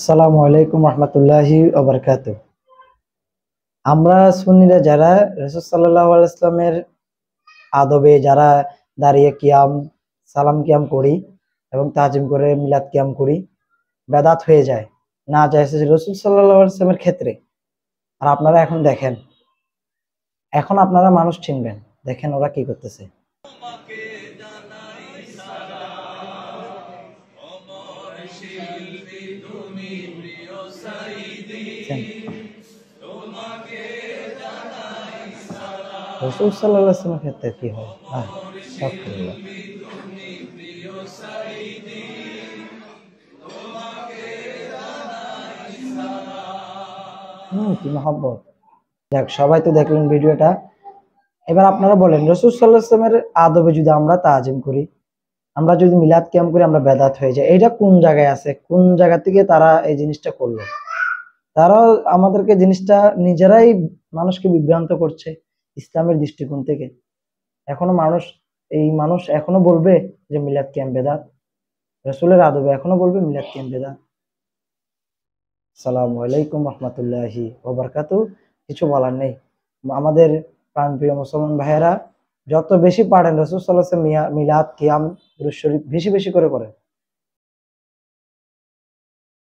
আসসালামু আলাইকুম রহমতুল্লাহি ওয়া বারাকাতুহু। আমরা সুন্নিরা যারা রাসূল সাল্লাল্লাহু আলাইহি ওয়াসাল্লামের আদবে যারা দাঁড়িয়ে কিয়াম সালাম কিয়াম করি এবং তাজিম করে মিলাদ কিয়াম করি, বেদাত হয়ে যায় না যায় রাসূল সাল্লাল্লাহু আলাইহি ওয়াসাল্লামের ক্ষেত্রে। আর আপনারা এখন দেখেন, এখন আপনারা মানুষ চিনবেন, দেখেন ওরা কি করতেছে। রাসূল সাল্লাল্লাহু আলাইহি ওয়াসাল্লামের ক্ষেত্রে কি হয়? আস্তাগফিরুল্লাহ। কি মহব্বত। যাক, সবাই তো দেখলেন ভিডিওটা। এবার আপনারা বলেন, রাসূল সাল্লাল্লাহু আলাইহি ওয়াসাল্লামের আদবে যদি আমরা তাজিম করি, আমরা যদি মিলাদ কিয়াম করি, আমরা বেদাত হয়ে যাই। এটা কোন জায়গায় আছে? কোন জায়গা থেকে তারা এই জিনিসটা করলো? তারাও আমাদেরকে জিনিসটা নিজেরাই মানুষকে বিভ্রান্ত করছে ইসলামের দৃষ্টিকোণ থেকে। এখনো মানুষ এখনো বলবে যে মিলাদ কিয়াম বেদাত, রাসূলের আদবে এখনো বলবে মিলাদ কিয়াম বেদাত। আসসালামু আলাইকুম রহমতুল্লাহি ওয়া বারাকাতুহু। কিছু বলার নেই। আমাদের প্রাণপ্রিয় মুসলমান ভাইয়েরা, যত বেশি পারেন রাসূল সাল্লাল্লাহু আলাইহি ওয়াসাল্লাম মিলাদ কিয়াম দুরূদ শরীফ বেশি বেশি করে করেন।